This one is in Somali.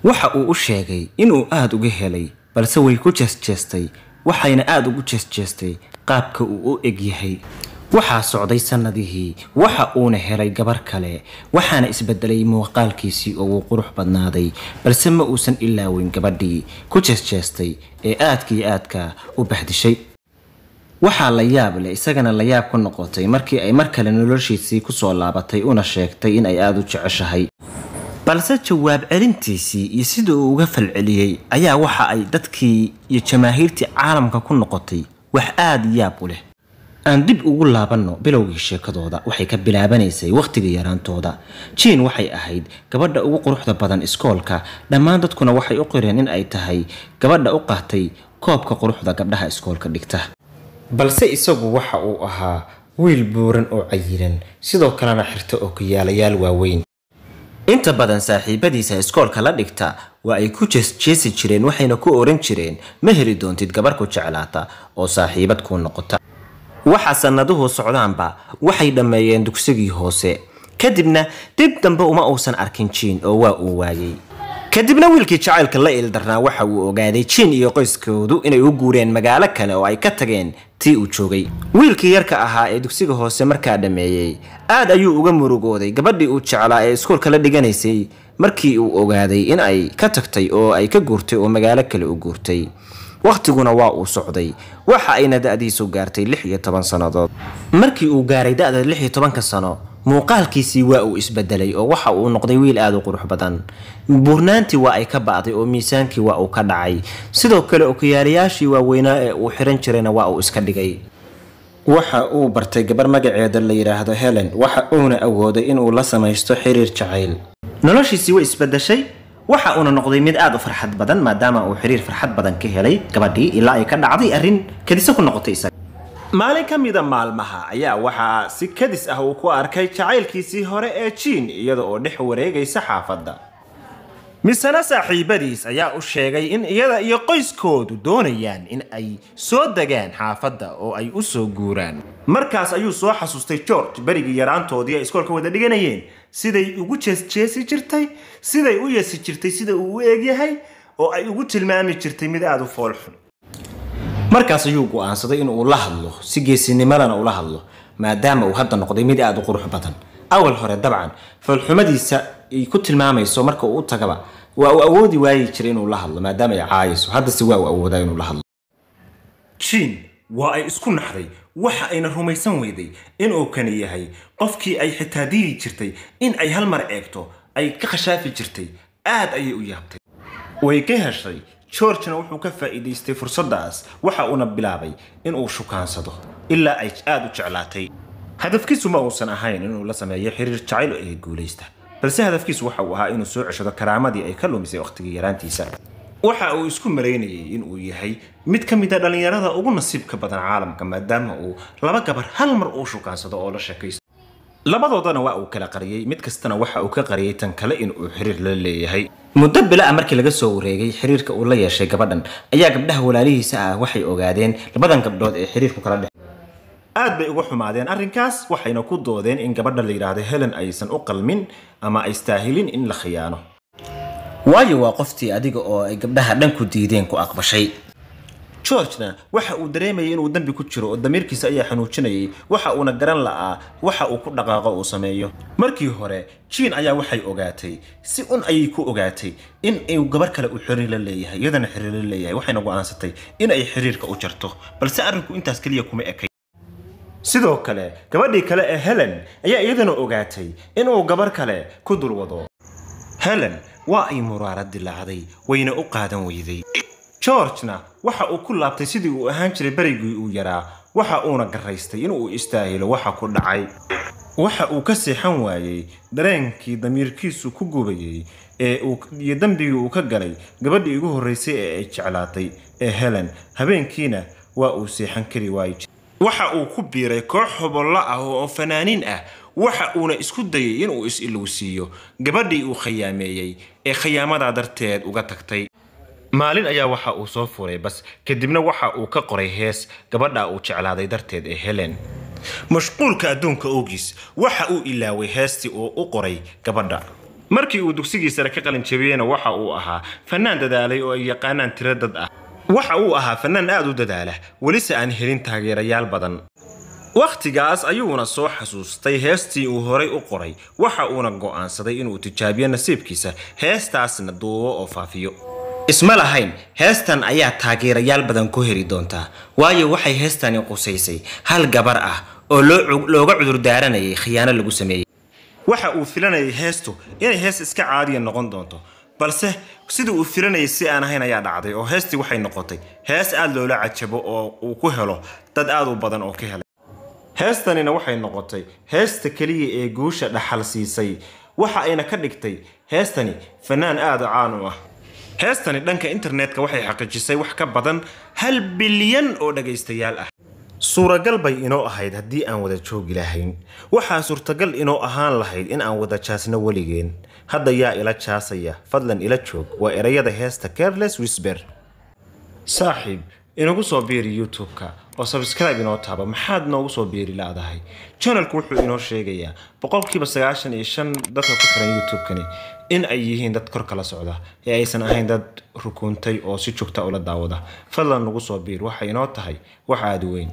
waxa uu u sheegay inuu aad uga helay balse way ku jeestay waxayna aad ugu jeestay qaabka uu u eg yahay waxaa socday sanadihii waxa uuna helay gabar kale waxaana isbedelay muuqaalkiisii oo uu qurux badnaaday balse ma uusan ilaawin gabadhii ku jeestay ee aadka u bahdishay waxaa la yaab leh isagana la yaab ku noqotay markii ay mar kale noloshiisii ku soo laabatay una sheegtay in ay aad u jeceshahay balse jawaab celintiisii iyo sida uu uga falceliyay ayaa waxa ay dadkii iyo jamaahiirtii caalamka ku noqotay wax aad yaab u leh aan dib ugu laabano bilowgii sheekadooda waxay ka bilaabanaysay waqtiga yaraantooda Jin waxay ahayd gabadha ugu quruxda badan iskoolka dhammaan dadkuna waxay u qireen in ay tahay gabadha u qaatay koobka quruxda gabdhaha iskoolka dhigta balse isagu waxa uu ahaa wiil buuran oo cayiran sidoo kalena xirta oo ku yaalayaal waaweyn inta badan saaxiibadiisa iskoolka la dhigta waa ay ku jeesi jireen waxayna ku oran jireen ma heli doontid gabar ku jeclaata oo saaxiibad ku noqota waxa sanaduhu socdaanba waxay dhameeyeen dugsigii hoose kadibna dib dambe uma uusan arkin Jin oo waa uu waayay kadibna wiilkii jacaylka la ildarnaa waxa uu ogaaday Jin iyo qoyskoodu inay u guureen magaalo kale oo ay ka tageen tii uu joogay wiilkii yarka ahaa ee dugsiga hoose markaa dhameeyay aad ayuu uga murugooday gabadhii uu jeclaa ee iskoolka la dhiganaysay markii uu ogaaday in ay ka tagtay oo ay ka guurtay oo magaalo kale u guurtay waqtiguna waa uu socday waxa ayna da'diisu gaartay 16 sanadood markii uu gaaray da'da 16 sano muuqaalkiisii waa uu isbedelay oo waxa uu noqday wiil aad u qurux badan buurnaantii waa ay ka baaday oo miisaankii waa uu ka dhacay sidoo kale okiyaalayaashii waaweynaa ee uu xiran jirayna waa uu iska dhigay waxa uu bartay gabar magaceeda la yiraahdo Helen waxa uuna awooday in uu la samaysto xiriir jacayl noloshiisii way isbedeshay waxa uu noqday mid aad u farxad badan maadaama uu xiriir farxad badan ka helay gabadhii ilaa ay ka dhacday arrin kadisa ku noqotay isaga maalin kamida maalmaha ayaa waxa si kadis ah uu ku arkay jacaylkiisii hore ee Jin iyada oo dhex wareegaysa xaafadda misana saaxiibadiis ayaa u sheegay in iyada iyo qoyskoodu doonayaan in ay soo dagaan xaafadda oo ay u soo guuraan markaas ayuu soo xasuustay George barigii yaraantoodii ay iskoolka wada dhiganayeen siday ugu jeesi jirtay siday u yeesi jirtay sida uu u eeg yahay oo ay ugu tilmaami jirtay mid aad u foolxun markaas ayuu go'aansaday in uu la hadlo si geesinimadana ula hadlo maadaama uu hadda noqday mid aad u qurux badan awal hore dabcan foolxumadiisa ay ku tilmaamayso marka uu tagaba waa uu awoodi waayay jiray inuu la hadlo maadaama ay caayso hadda si waa uu awoodaa inuu la hadlo Jin waa ay isku naxday waxa ayna rumaysan weyday inuu kan yahay qofkii ay xitaa diidi jirtay in ay hal mar eegto ay ka khashaafi jirtay aad ayay u yaabtay way ka heshay George-na wuxuu ka faa'iideystay fursadaas waxa uu bilaabay in uu shukaansado ilaa ay aad u jeclaatay hadafkiisu ma uusan ahayn inuu la sameeyo xiriir jacayl ee guuleysta balse hadafkiisu waxa uu ahaa inuu soo ceshado karaamadii ay ka lumisay waqtigii yaraantiisa waxa uu isku maleynayay in uu yahay mid ka mid ah dhalinyarada ugu nasiibka badan caalamka maadaama uu laba gabar hal mar uu shukaansado oo la sheekaysto labadoodana waa uu kala qariyay mid kastana waxa uu ka qariyay tan kale in uu xiriir la leeyahay muddo bila markii laga soo wareegay xiriirka uu la yeeshay gabadhan ayaa gabdhaha walaalihiisa ah waxay ogaadeen labadan gabdhood ee xiriirku kala dhex aad bay uga xumaadeen arrinkaas waxayna ku doodeen in gabadha la yiraahdo Helen aysan u qalmin ama ay istaahilin in la khiyaano waayo waa qoftii adiga oo ay gabdhaha dhan ku diideen ku aqbashay George-na waxa uu dareemayay inuu dambi ku jiro oo damirkiisa ayaa xanuujinayay waxa uuna garan la'aa waxa uu ku dhaqaaqo uu sameeyo markii hore Jin ayaa waxay ogaatay si ay ku ogaatay in uu gabar kale u xiriir la leeyahay iyadana xiriir la leeyahay waxayna go'aansatay in ay xiriirka u jarto balse arrinku intaas kaliya kuma ekay sidoo kale gabadhii kale ee Helen ayaa iyadana ogaatay in uu gabar kale ku dulwado Helen waa ay muraarad dilaacday wayna u qaadan weyday George-na waxa uu ku laabtay sidii uu ahaan jiray barigii uu yaraa waxa uuna garaystay in uu istaahilo waxa ku dhacay waxa uu ka seexan waayay dareenkii damirkiisu ku gubayay ee uu iyo dambigii uu ka galay gabadhii ugu horeysay ee ay jeclaatay ee Helen habeenkiina waa uu seexan kari waayay waxa uu ku biiray koox xubno ah oo fanaaniin ah waxa uuna isku dayay in uu is-ilowsiiyo gabadhii uu khiyaameeyay ee khiyaamada darteed uga tagtay maalin ayaa waxa uu soo furay bas kadibna waxa uu ka qoray hees gabadha uu jeclaaday darteed ee Helen mashquulka adduunka oogis waxa uu ilaaway heestii oo u qoray gabadha markii uu dugsigiisa ka qalin jabiyayna waxa uu ahaa fanaan dadaalay oo ay yaqaanaan tiro dad ah waxa uu ahaa fanaan aad u dadaala welise aan helin taageerayaal badan waqtigaas ayuuna soo xasuustay heestii uu horay u qoray waxa uuna go'aansaday inuu tijaabiyo nasiibkiisa heestaasna duubo oo faafiyo isma lahayn heestan ayaa taageerayaal badan ku heli doontaa waayo waxay heestani qusaysay hal gabar ah oo looga cudur daaranayay khiyaano lagu sameeyay waxa uu filanayay heestu inay hees iska caadi noqon doonto balse sidii uu filanayay si aan ahayn ayaa dhacday oo heestii waxay noqotay hees aad loola cajabo oo uu ku helo dad aad u badan oo ka helay heestanina waxay noqotay heesta kaliya ee guusha dhaxal siisay waxa ayna ka dhigtay heestani fanaan aad caan u ah heestani dhanka internetka waxay xaqiijisay wax ka badan 1 bilyan oo dhageystayaal ah suuragal bay inoo ahayd haddii aan wada joogi lahayn waxaa suurtagal inoo ahaan lahayd in aan wada jaasno waligeen hadda yaa ila jaasaya fadlan ila joog waa erayada heesta Careless Whisper saaxiib inagu soo biiri YouTube-ka oo subscribe inoo taaba maxaad noogu soo biiri laadahay channelku wuxuu inoo sheegayaa 95% dadka ku xiran YouTube-kani in ay yihiin dad kor kala socda ee aysan ahayn dad rukuntay oo si joogta ula daawada fadlan nagu soo biir waxa inoo tahay wax aad weyn